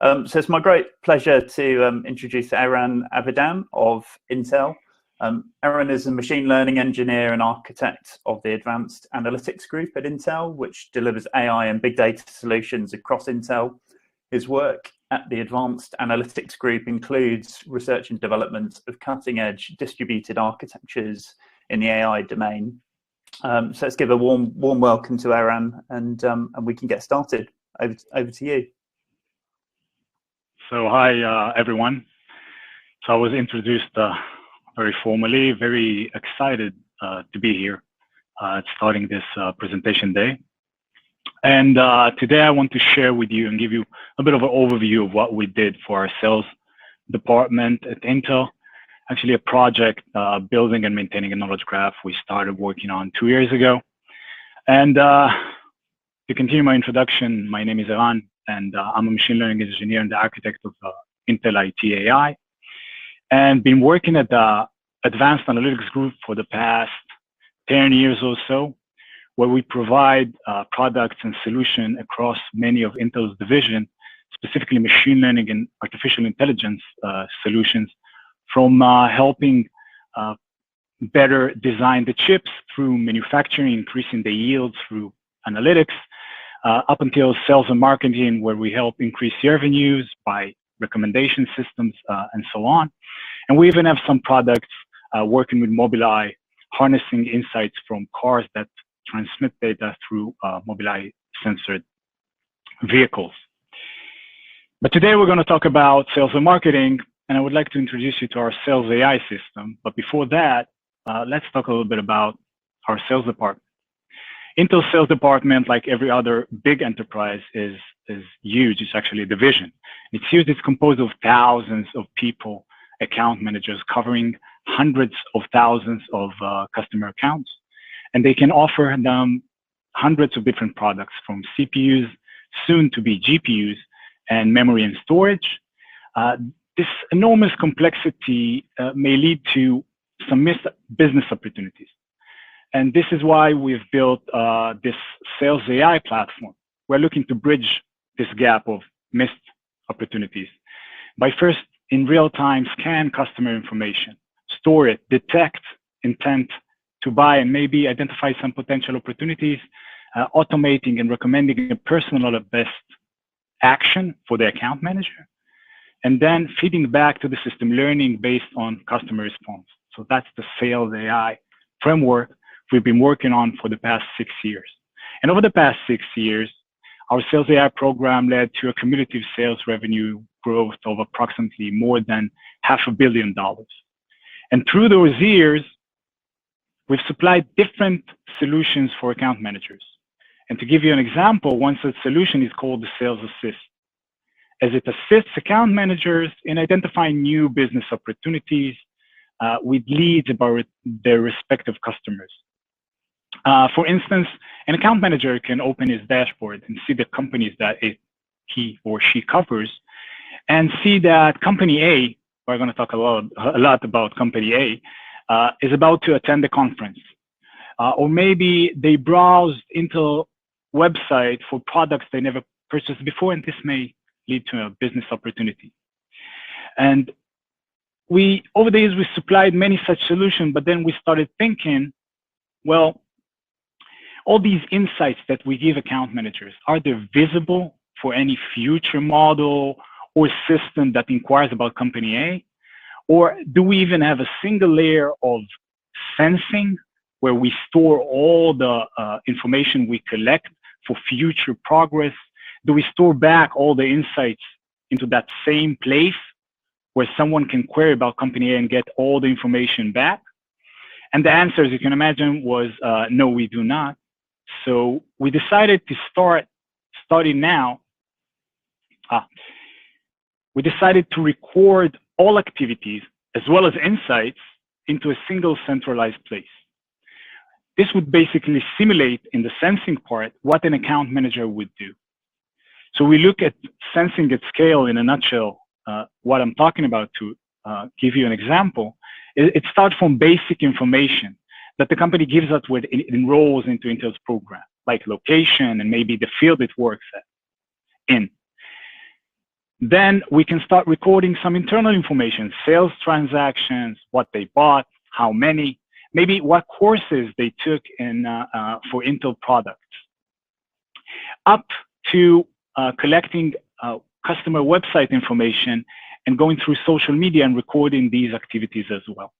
So it's my great pleasure to introduce Eran Avidan of Intel. Eran is a machine learning engineer and architect of the Advanced Analytics Group at Intel, which delivers AI and big data solutions across Intel. His work at the Advanced Analytics Group includes research and development of cutting-edge distributed architectures in the AI domain. So let's give a warm welcome to Eran, and we can get started. Over to you. So hi, everyone. So I was introduced very formally, very excited to be here starting this presentation day. And today I want to share with you and give you a bit of an overview of what we did for our sales department at Intel. Actually a project building and maintaining a knowledge graph we started working on 2 years ago. And to continue my introduction, my name is Eran, and I'm a machine learning engineer and the architect of Intel IT AI, and been working at the Advanced Analytics Group for the past 10 years or so, where we provide products and solutions across many of Intel's division, specifically machine learning and artificial intelligence solutions, from helping better design the chips through manufacturing, increasing the yields through analytics, up until sales and marketing, where we help increase revenues by recommendation systems and so on. And we even have some products working with Mobileye, harnessing insights from cars that transmit data through Mobileye censored vehicles. But today we're going to talk about sales and marketing, and I would like to introduce you to our sales AI system. But before that, let's talk a little bit about our sales department. Intel's sales department, like every other big enterprise, is huge. It's actually a division. It's huge. It's composed of thousands of people, account managers covering hundreds of thousands of customer accounts. And they can offer them hundreds of different products, from CPUs, soon to be GPUs, and memory and storage. This enormous complexity may lead to some missed business opportunities. And this is why we've built this sales AI platform. We're looking to bridge this gap of missed opportunities by first, in real time, scan customer information, store it, detect intent to buy, and maybe identify some potential opportunities, automating and recommending a personal best action for the account manager, and then feeding back to the system, learning based on customer response. So that's the sales AI framework we've been working on for the past 6 years. And over the past 6 years, our sales AI program led to a cumulative sales revenue growth of approximately more than $500 million. And through those years, we've supplied different solutions for account managers. And to give you an example, one such solution is called the Sales Assist, as it assists account managers in identifying new business opportunities with leads about their respective customers. For instance, an account manager can open his dashboard and see the companies that he or she covers, and see that company A, we're going to talk a lot about company A, is about to attend a conference. Or maybe they browsed Intel website for products they never purchased before, and this may lead to a business opportunity. And over the years, we supplied many such solutions, but then we started thinking, well, all these insights that we give account managers, are they visible for any future model or system that inquires about company A? Or do we even have a single layer of sensing where we store all the information we collect for future progress? Do we store back all the insights into that same place where someone can query about company A and get all the information back? And the answer, as you can imagine, was no, we do not. So we decided to starting now. We decided to record all activities as well as insights into a single centralized place. This would basically simulate in the sensing part what an account manager would do. So we look at sensing at scale in a nutshell. What I'm talking about, to give you an example, it starts from basic information that the company gives us when it enrolls into Intel's program, like location and maybe the field it works in. Then we can start recording some internal information, sales transactions, what they bought, how many, maybe what courses they took in, for Intel products, up to collecting customer website information and going through social media and recording these activities as well.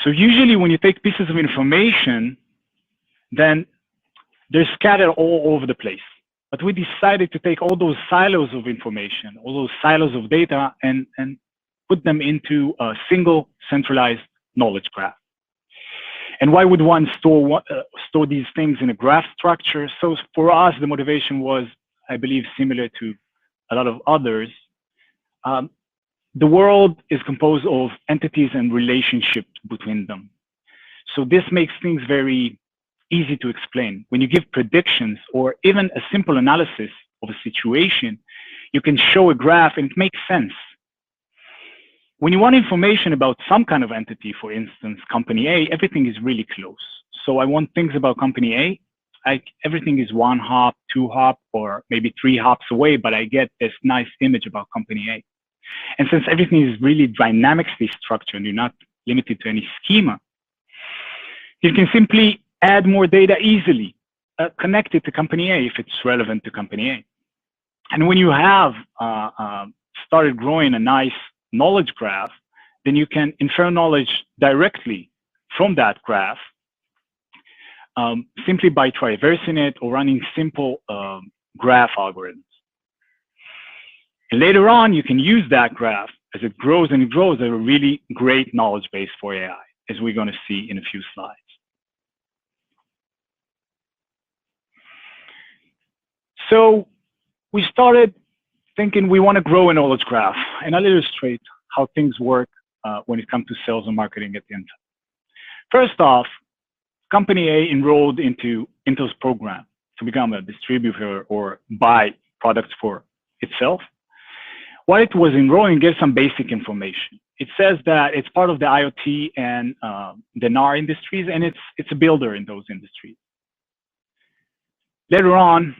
So usually when you take pieces of information, then they're scattered all over the place. But we decided to take all those silos of information, all those silos of data, and put them into a single centralized knowledge graph. And why would one store these things in a graph structure? So for us, the motivation was, I believe, similar to a lot of others. The world is composed of entities and relationships between them. So this makes things very easy to explain. When you give predictions or even a simple analysis of a situation, you can show a graph and it makes sense. When you want information about some kind of entity, for instance, company A, everything is really close. So I want things about company A, everything is 1 hop, 2 hop, or maybe 3 hops away, but I get this nice image about company A. And since everything is really dynamically structured and you're not limited to any schema, you can simply add more data easily, connect it to company A if it's relevant to company A. And when you have started growing a nice knowledge graph, then you can infer knowledge directly from that graph simply by traversing it or running simple graph algorithms. And later on, you can use that graph as it grows and it grows as a really great knowledge base for AI, as we're going to see in a few slides. So we started thinking we want to grow a knowledge graph, and I'll illustrate how things work when it comes to sales and marketing at Intel. First off, company A enrolled into Intel's program to become a distributor or buy products for itself. While it was enrolling, gave some basic information. It says that it's part of the IoT and the NAR industries, and it's a builder in those industries. Later on,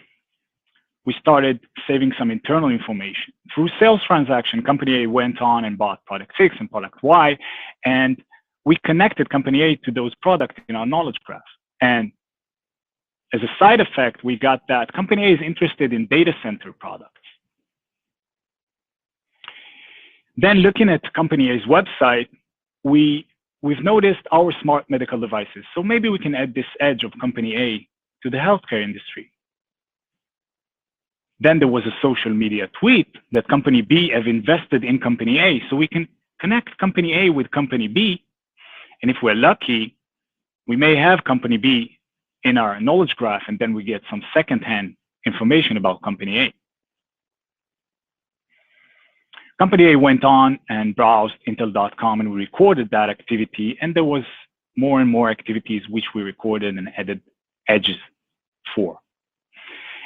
we started saving some internal information. Through sales transaction, company A went on and bought product X and product Y, and we connected company A to those products in our knowledge graph. And as a side effect, we got that company A is interested in data center products. Then looking at company A's website, we've noticed our smart medical devices. So maybe we can add this edge of company A to the healthcare industry. Then there was a social media tweet that company B have invested in company A. So we can connect company A with company B. And if we're lucky, we may have company B in our knowledge graph, and then we get some secondhand information about company A. Company A went on and browsed Intel.com, and we recorded that activity. And there was more and more activities which we recorded and added edges for.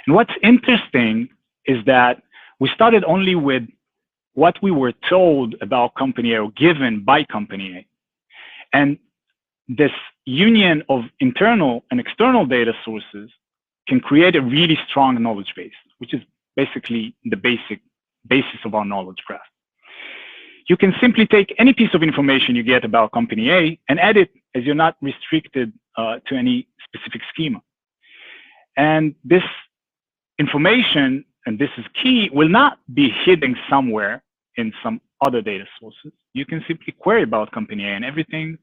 And what's interesting is that we started only with what we were told about company A or given by company A. And this union of internal and external data sources can create a really strong knowledge base, which is basically the basis of our knowledge graph. You can simply take any piece of information you get about company A and add it, as you're not restricted to any specific schema. And this information, and this is key, will not be hidden somewhere in some other data sources. You can simply query about company A and everything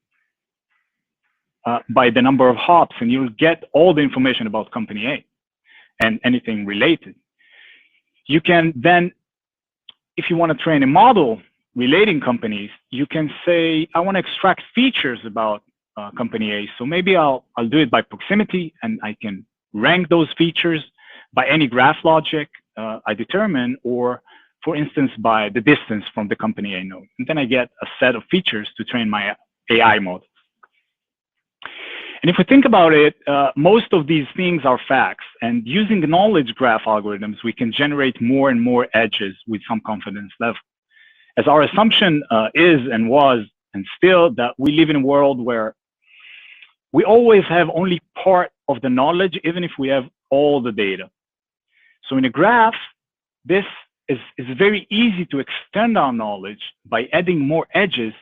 by the number of hops, and you'll get all the information about company A and anything related. You can then, if you want to train a model relating companies, you can say, I want to extract features about company A. So maybe I'll do it by proximity, and I can rank those features by any graph logic I determine, or for instance, by the distance from the company I know. And then I get a set of features to train my AI model. And if we think about it, most of these things are facts. And using the knowledge graph algorithms, we can generate more and more edges with some confidence level. As our assumption is and was and still that we live in a world where we always have only part of the knowledge, even if we have all the data. So in a graph, this is very easy to extend our knowledge by adding more edges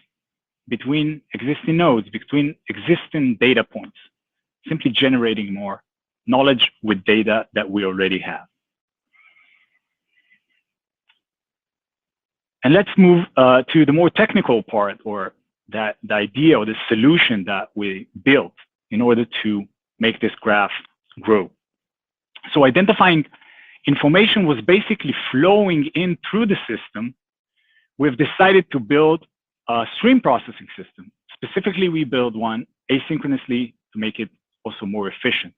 between existing nodes, between existing data points, simply generating more knowledge with data that we already have. And let's move to the more technical part, or the idea or the solution that we built in order to make this graph grow. So identifying information was basically flowing in through the system. We've decided to build a stream processing system. Specifically, we build one asynchronously to make it also more efficient.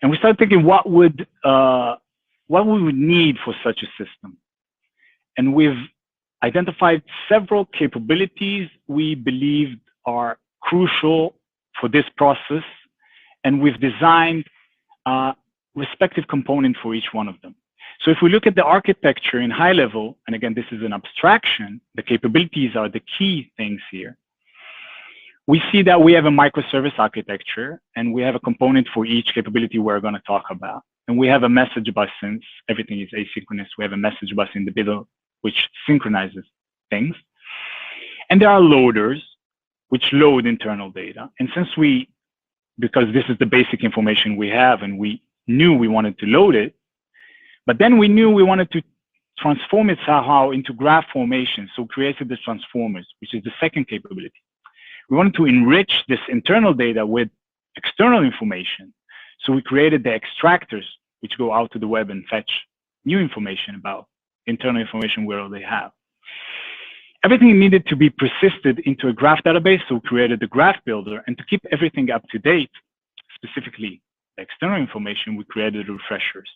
And we started thinking what we would need for such a system. And we've identified several capabilities we believed are crucial for this process. And we've designed a respective component for each one of them. So if we look at the architecture in high level, and again, this is an abstraction, the capabilities are the key things here. We see that we have a microservice architecture, and we have a component for each capability we're going to talk about. And we have a message bus, since everything is asynchronous. We have a message bus in the middle, which synchronizes things. And there are loaders, which load internal data. And because this is the basic information we have, and we knew we wanted to load it, but then we knew we wanted to transform it somehow into graph formation. So created the transformers, which is the second capability. We wanted to enrich this internal data with external information. So we created the extractors, which go out to the web and fetch new information about internal information we already have. Everything needed to be persisted into a graph database, so we created the graph builder. And to keep everything up to date, specifically the external information, we created refreshers.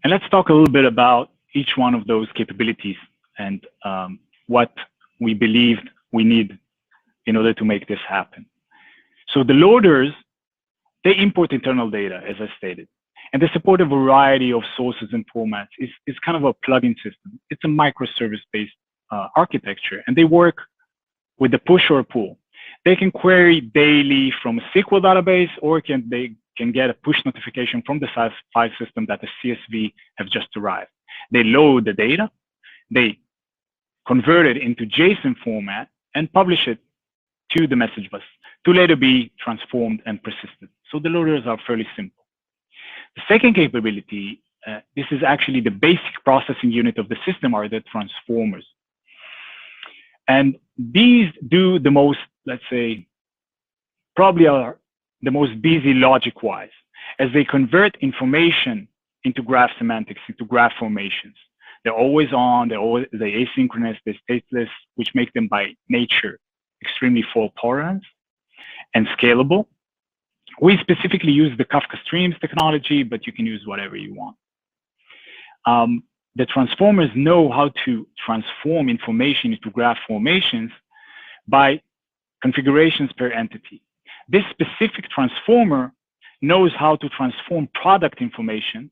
And let's talk a little bit about each one of those capabilities and what we believed we need in order to make this happen. So the loaders, they import internal data, as I stated, and they support a variety of sources and formats. It's kind of a plugin system. It's a microservice-based architecture, and they work with a push or a pull. They can query daily from a SQL database, or they can get a push notification from the file system that the CSV have just arrived. They load the data, they convert it into JSON format, and publish it to the message bus to later be transformed and persisted. So the loaders are fairly simple. The second capability, this is actually the basic processing unit of the system, are the transformers. And these do the most, let's say, probably are the most busy logic-wise, as they convert information into graph semantics, into graph formations. They're always on, they're asynchronous, they're stateless, which make them by nature extremely fault tolerant and scalable. We specifically use the Kafka streams technology, but you can use whatever you want. The transformers know how to transform information into graph formations by configurations per entity. This specific transformer knows how to transform product information,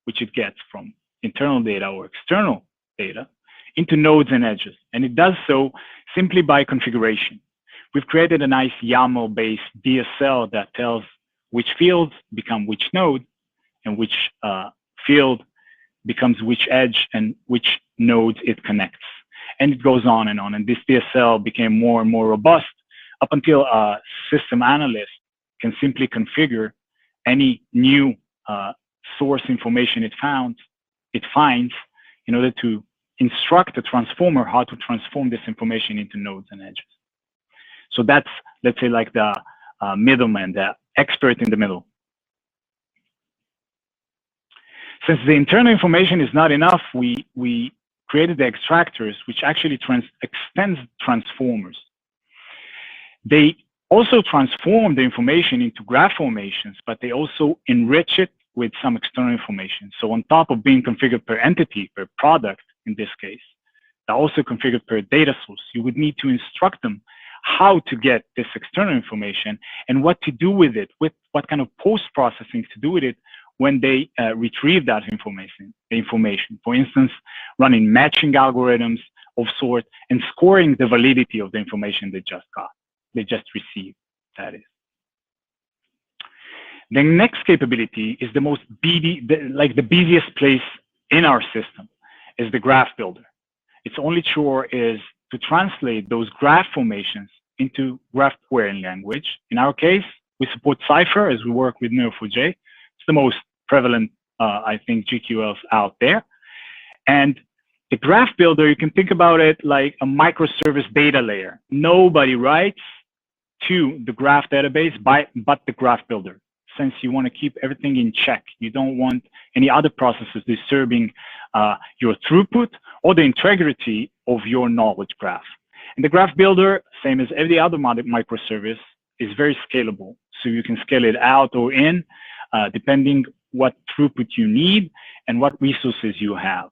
which it gets from internal data or external data, into nodes and edges. And it does so simply by configuration. We've created a nice YAML-based DSL that tells which fields become which node, and which field becomes which edge, and which nodes it connects. And it goes on. And this DSL became more and more robust up until a system analyst can simply configure any new source information it finds in order to instruct the transformer how to transform this information into nodes and edges. So that's, let's say, like the middleman, the expert in the middle. Since the internal information is not enough, we created the extractors, which actually extends transformers. They also transform the information into graph formations, but they also enrich it with some external information. So on top of being configured per entity, per product in this case, they're also configured per data source. You would need to instruct them how to get this external information and what to do with it, with what kind of post-processing to do with it when they retrieve that information. For instance, running matching algorithms of sort and scoring the validity of the information they just got, they just received, that is. The next capability is the most the busiest place in our system, is the graph builder. Its only chore is to translate those graph formations into graph querying language. In our case, we support Cypher as we work with Neo4J. It's the most prevalent, I think, GQLs out there. And the graph builder, you can think about it like a microservice data layer. Nobody writes to the graph database but the graph builder, since you want to keep everything in check. You don't want any other processes disturbing your throughput or the integrity of your knowledge graph. And the graph builder, same as every other microservice, is very scalable. So you can scale it out or in, depending what throughput you need and what resources you have.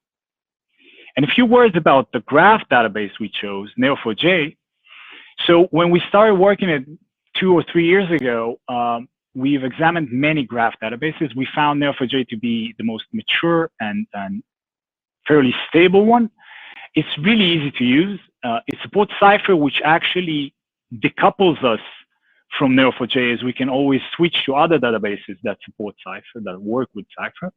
And a few words about the graph database we chose, Neo4J. So when we started working it 2 or 3 years ago, we've examined many graph databases. We found Neo4j to be the most mature and fairly stable one. It's really easy to use. It supports Cypher, which actually decouples us from Neo4j, as we can always switch to other databases that support Cypher, that work with Cypher.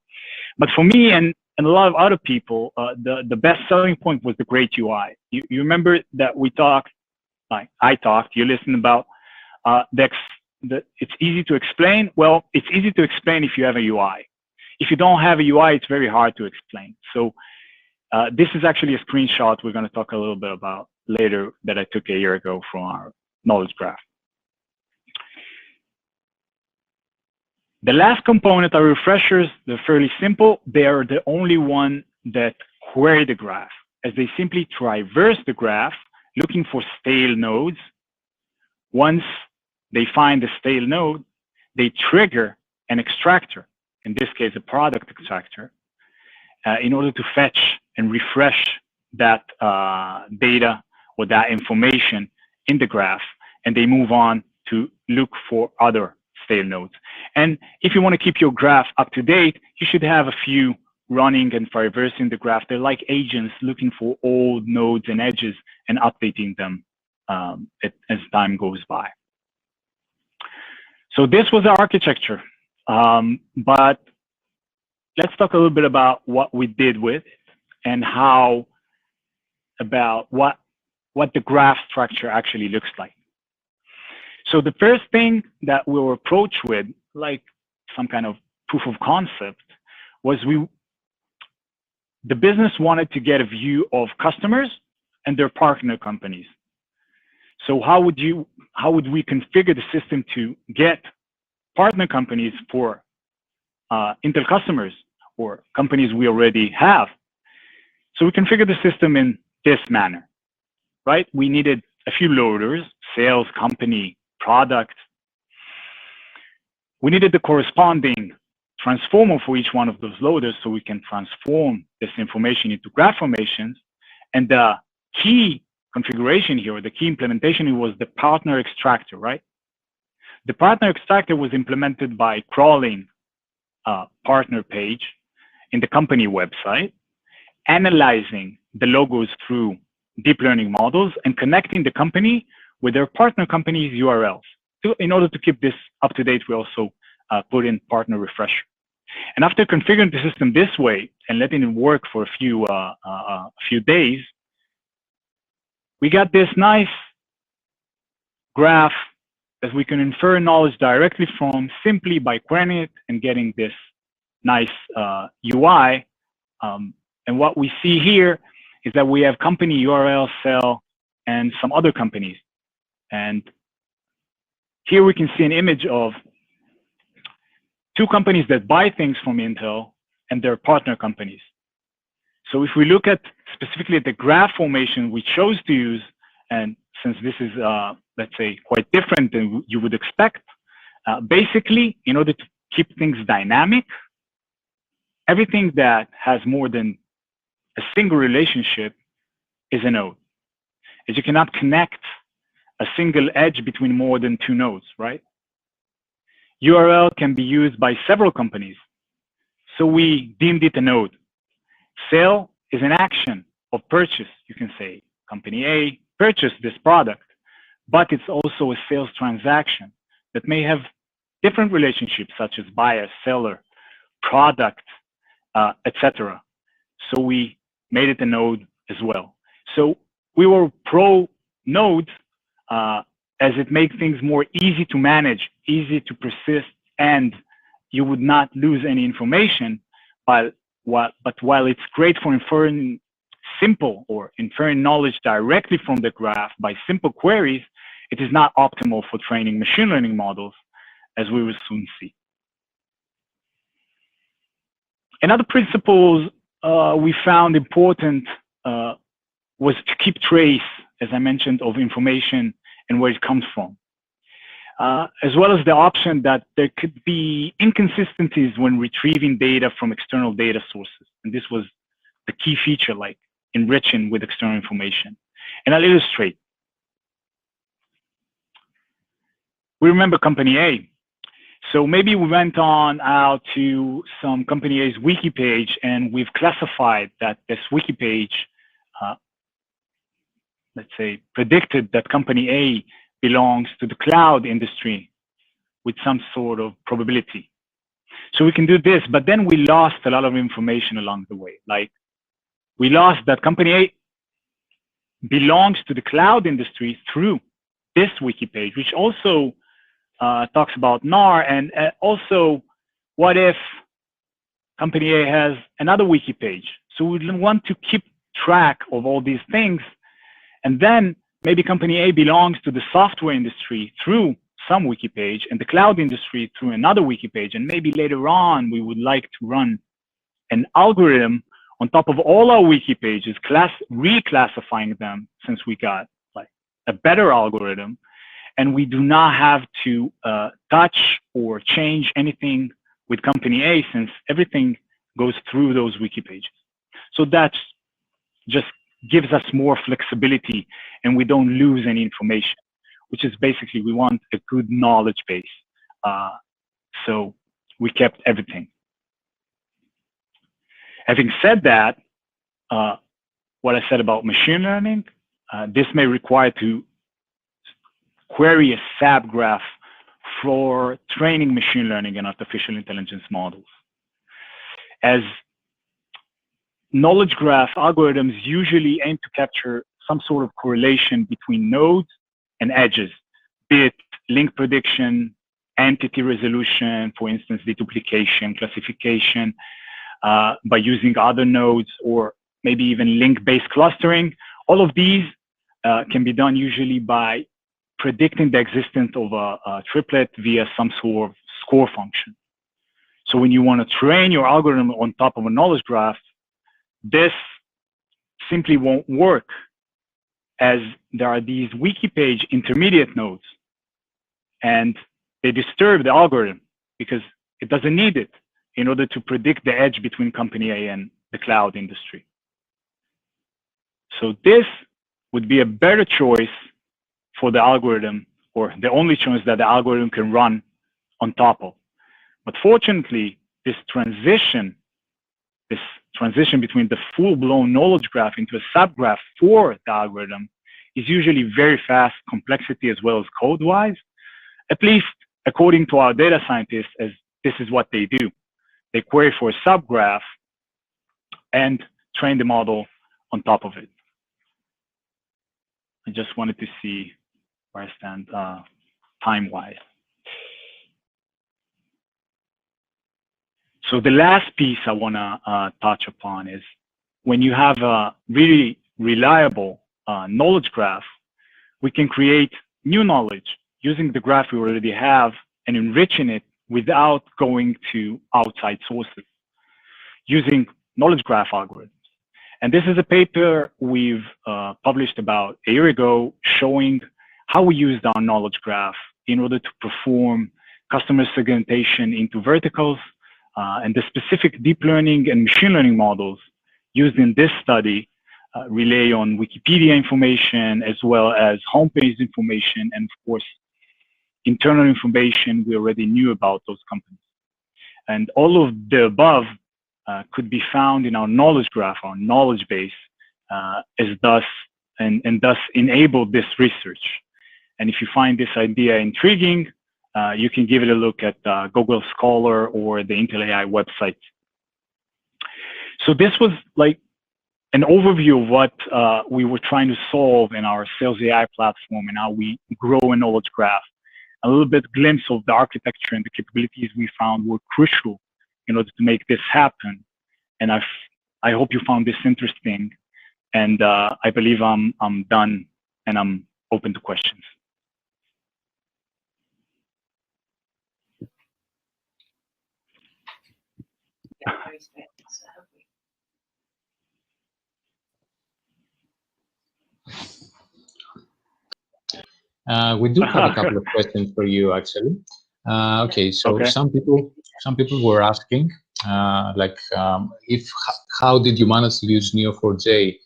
But for me and a lot of other people, the best selling point was the great UI. You remember that we talked, like I talked, you listened about it's easy to explain. Well, it's easy to explain if you have a UI. If you don't have a UI, it's very hard to explain. So this is actually a screenshot we're going to talk a little bit about later that I took a year ago from our knowledge graph. The last component are refreshers. They're fairly simple. They are the only one that query the graph, as they simply traverse the graph looking for stale nodes. Once they find the stale node, they trigger an extractor, in this case a product extractor, in order to fetch and refresh that data or that information in the graph, and they move on to look for other stale nodes. And if you want to keep your graph up to date, you should have a few running and traversing the graph. They're like agents looking for old nodes and edges and updating them as time goes by. So this was our architecture, but let's talk a little bit about what we did with it and what the graph structure actually looks like. So the first thing that we were approached with, like some kind of proof of concept, was the business wanted to get a view of customers and their partner companies. So how would we configure the system to get partner companies for Intel customers or companies we already have? So we configured the system in this manner, right? We needed a few loaders, sales, company, product. We needed the corresponding transformer for each one of those loaders so we can transform this information into graph formations. And the key configuration here, or the key implementation, was the partner extractor, right? The partner extractor was implemented by crawling a partner page in the company website, analyzing the logos through deep learning models, and connecting the company with their partner company's URLs. So in order to keep this up to date, we also put in partner refresher. And after configuring the system this way and letting it work for a few days, we got this nice graph that we can infer knowledge directly from simply by querying it and getting this nice UI. And what we see here is that we have company, URL, cell, and some other companies. And here we can see an image of 2 companies that buy things from Intel and their partner companies. So if we look at specifically at the graph formation we chose to use, and since this is, let's say, quite different than you would expect, basically, in order to keep things dynamic, everything that has more than a single relationship is a node, as you cannot connect a single edge between more than 2 nodes, right? URL can be used by several companies, so we deemed it a node. Sale is an action of purchase. You can say company A purchased this product, but it's also a sales transaction that may have different relationships such as buyer, seller, product, etc. So we made it a node as well. So we were pro node as it makes things more easy to manage, easy to persist, and you would not lose any information. But while it's great for inferring simple or inferring knowledge directly from the graph by simple queries, it is not optimal for training machine learning models, as we will soon see. Another principle we found important was to keep trace, as I mentioned, of information and where it comes from, as well as the option that there could be inconsistencies when retrieving data from external data sources. And this was the key feature, like enriching with external information. And I'll illustrate. We remember company A. So maybe we went on out to some company A's wiki page, and we've classified that this wiki page, let's say, predicted that company A belongs to the cloud industry with some sort of probability. So we can do this, but then we lost a lot of information along the way. Like, we lost that company A belongs to the cloud industry through this wiki page, which also talks about NAR, and also what if company A has another wiki page. So we want to keep track of all these things, and then maybe company A belongs to the software industry through some wiki page and the cloud industry through another wiki page, and maybe later on we would like to run an algorithm on top of all our wiki pages, reclassifying them, since we got like a better algorithm, and we do not have to touch or change anything with company A, since everything goes through those wiki pages. So that just gives us more flexibility, and we don't lose any information, which is basically, we want a good knowledge base. So we kept everything. Having said that, what I said about machine learning, this may require to query a SAP graph for training machine learning and artificial intelligence models. As knowledge graph algorithms usually aim to capture some sort of correlation between nodes and edges, be it link prediction, entity resolution, for instance, deduplication, classification, by using other nodes, or maybe even link-based clustering. All of these can be done usually by predicting the existence of a triplet via some sort of score function. So when you want to train your algorithm on top of a knowledge graph, this simply won't work, as there are these wiki page intermediate nodes, and they disturb the algorithm because it doesn't need it in order to predict the edge between company A and the cloud industry. So this would be a better choice for the algorithm, or the only choice that the algorithm can run on top of. But fortunately, this transition between the full-blown knowledge graph into a subgraph for the algorithm is usually very fast, complexity as well as code-wise, at least according to our data scientists, as this is what they do. They query for a subgraph and train the model on top of it. I just wanted to see where I stand time-wise. So the last piece I want to touch upon is, when you have a really reliable knowledge graph, we can create new knowledge using the graph we already have and enriching it without going to outside sources, using knowledge graph algorithms. And this is a paper we've published about a year ago, showing how we used our knowledge graph in order to perform customer segmentation into verticals, and the specific deep learning and machine learning models used in this study rely on Wikipedia information, as well as homepage information, and of course, internal information we already knew about those companies. And all of the above could be found in our knowledge graph, our knowledge base, and thus enable this research. And if you find this idea intriguing, you can give it a look at Google Scholar or the Intel AI website. So this was like an overview of what we were trying to solve in our Sales AI platform and how we grow a knowledge graph. A little bit glimpse of the architecture and the capabilities we found were crucial in order to make this happen. And I hope you found this interesting. And I believe I'm done and I'm open to questions. We do have a couple of questions for you, actually. Okay, so some people were asking, how did you manage to use Neo4J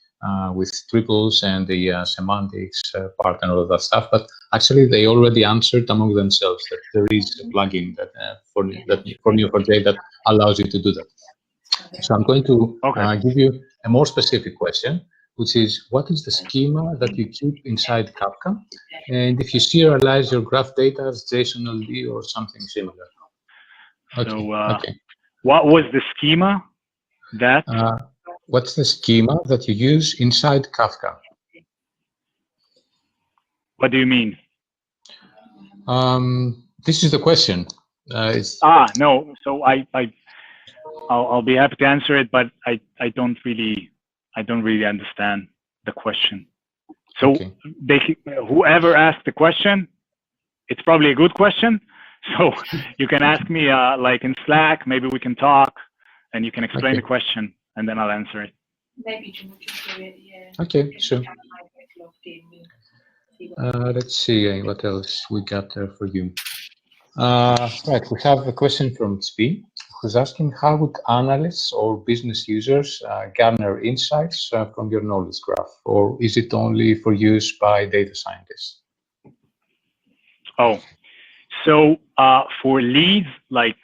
with triples and the semantics part and all of that stuff? But actually, they already answered among themselves that there is a plugin that for Neo4J that allows you to do that. So I'm going to give you a more specific question, which is, what is the schema that you keep inside Kafka? And if you serialize your graph data as JSON-LD or something similar. Okay. So, what was the schema that? What's the schema that you use inside Kafka? What do you mean? This is the question. No. So I'll be happy to answer it, but I don't really understand the question. So whoever asked the question, it's probably a good question. So you can ask me like in Slack, maybe we can talk and you can explain the question and then I'll answer it. Maybe George will do it, yeah. Okay, sure. Let's see what else we got there for you. Right, we have a question from Tzvi, who's asking, how would analysts or business users garner insights from your knowledge graph, or is it only for use by data scientists? Oh, so for leads, like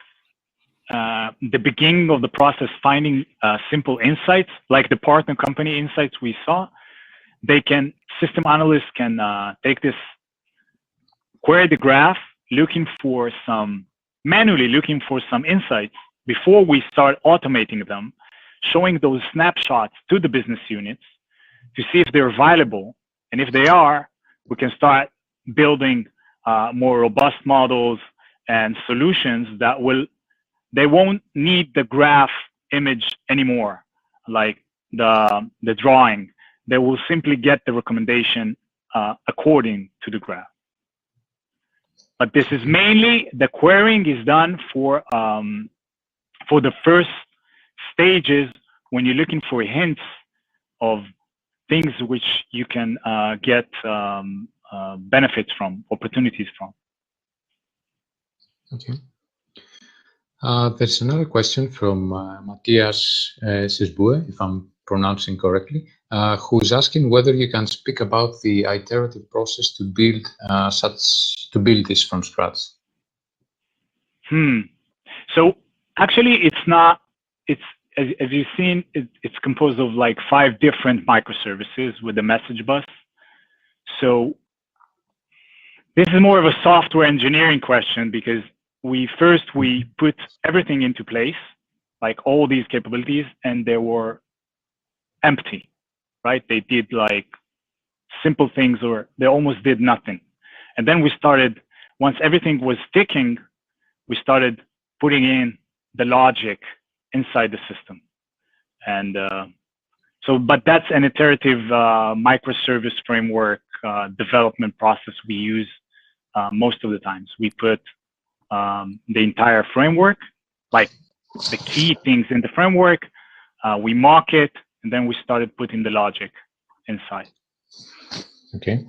the beginning of the process, finding simple insights, like the partner company insights we saw, system analysts can take this, query the graph, manually looking for some insights before we start automating them, showing those snapshots to the business units to see if they're viable. And if they are, we can start building more robust models and solutions that they won't need the graph image anymore, like the drawing. They will simply get the recommendation according to the graph. But this is mainly, the querying is done for the first stages when you're looking for hints of things which you can get benefits from, opportunities from. Okay. There's another question from Matthias Sisbue, if I'm pronouncing correctly, who's asking whether you can speak about the iterative process to build this from scratch. So actually, it's as you've seen, it's composed of like 5 different microservices with the message bus. So this is more of a software engineering question, because we put everything into place, like all these capabilities, and they were empty, right? They did like simple things, or they almost did nothing. And then we started, once everything was ticking, we started putting in the logic inside the system. And but that's an iterative microservice framework development process we use most of the times. We put the entire framework, like the key things in the framework, we mock it, and then we started putting the logic inside. Okay.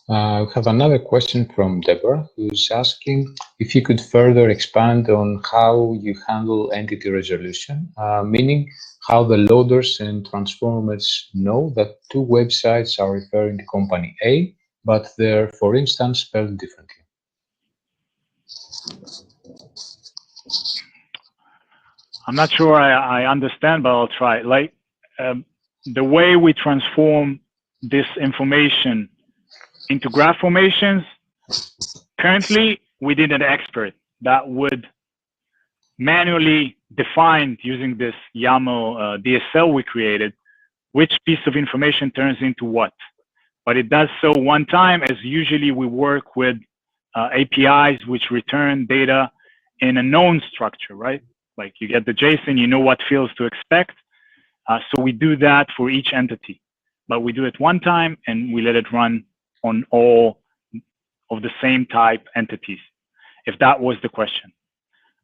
We have another question from Deborah, who's asking if you could further expand on how you handle entity resolution, meaning how the loaders and transformers know that 2 websites are referring to company A, but they're, for instance, spelled differently. I'm not sure I understand, but I'll try. Like the way we transform this information into graph formations, currently we did an expert that would manually define, using this YAML DSL we created, which piece of information turns into what. But it does so one time, as usually we work with APIs which return data in a known structure, right? Like you get the JSON, you know what fields to expect. So we do that for each entity, but we do it one time and we let it run on all of the same type entities, if that was the question.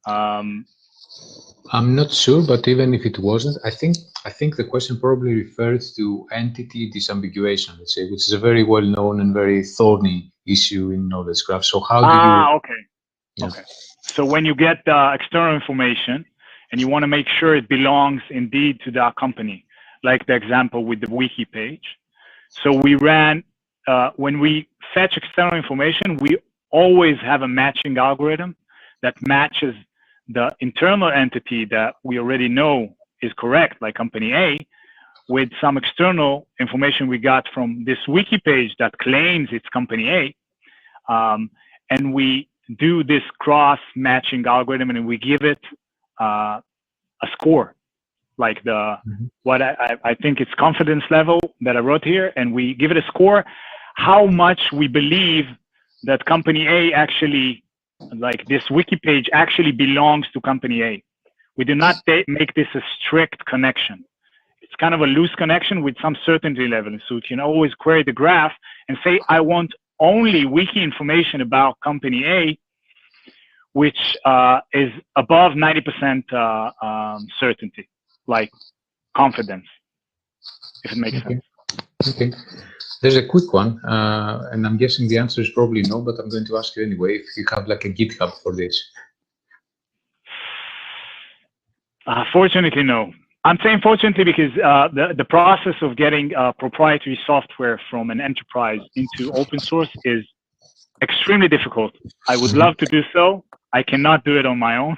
I'm not sure, but even if it wasn't, I think the question probably refers to entity disambiguation, let's say, which is a very well-known and very thorny issue in knowledge graph. So how do you? Okay. Yeah. Okay. So when you get external information and you want to make sure it belongs indeed to that company, like the example with the wiki page. So we ran, when we fetch external information, we always have a matching algorithm that matches the internal entity that we already know is correct, like company A, with some external information we got from this wiki page that claims it's company A. And we do this cross-matching algorithm and we give it a score, like the what I think it's confidence level that I wrote here, and we give it a score, how much we believe that company A actually, like this wiki page actually belongs to company A. We do not make this a strict connection. It's kind of a loose connection with some certainty level. So you can always query the graph and say, I want only wiki information about company A, which is above 90% certainty, like confidence, if it makes sense. Okay. There's a quick one, and I'm guessing the answer is probably no, but I'm going to ask you anyway, if you have like a GitHub for this. Fortunately, no. I'm saying fortunately because the process of getting proprietary software from an enterprise into open source is extremely difficult. I would love to do so. I cannot do it on my own.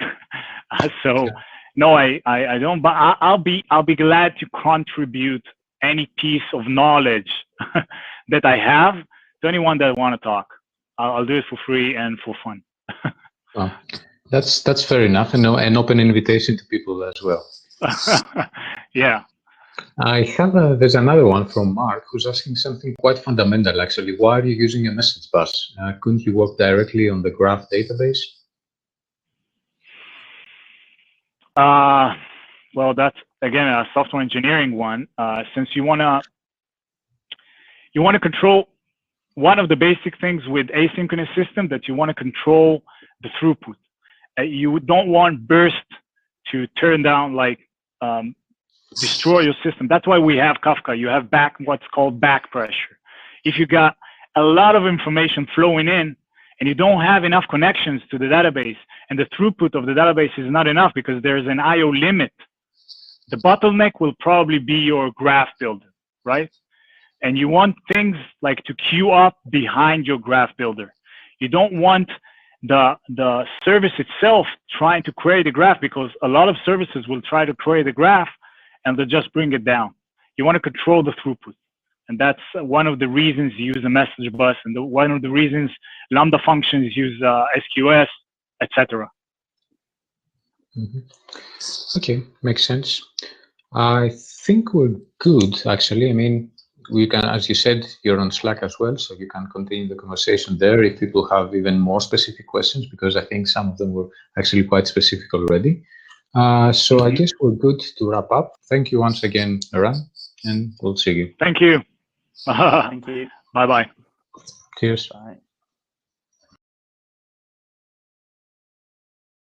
So no, I don't, but I'll be glad to contribute any piece of knowledge that I have to anyone that want to talk. I'll do it for free and for fun. Well, that's fair enough, and an open invitation to people as well. Yeah. I have there's another one from Mark who's asking something quite fundamental actually. Why are you using a message bus? Couldn't you work directly on the graph database? Well, that's again a software engineering one. Since you wanna control, one of the basic things with asynchronous system that you want to control the throughput. You don't want burst to turn down, like destroy your system. That's why we have Kafka. You have what's called back pressure. If you got a lot of information flowing in and you don't have enough connections to the database and the throughput of the database is not enough because there's an IO limit, the bottleneck will probably be your graph builder, right? And you want things like to queue up behind your graph builder. You don't want the service itself trying to query the graph, because a lot of services will try to query the graph and they'll just bring it down. You want to control the throughput. And that's one of the reasons you use a message bus, and one of the reasons Lambda functions use SQS, etc. Okay, makes sense. I think we're good, actually. I mean, we can, as you said, you're on Slack as well, so you can continue the conversation there if people have even more specific questions, because I think some of them were actually quite specific already. So I guess we're good to wrap up. Thank you once again, Eran, and we'll see you. Thank you. Thank you. Bye-bye. Cheers. Bye.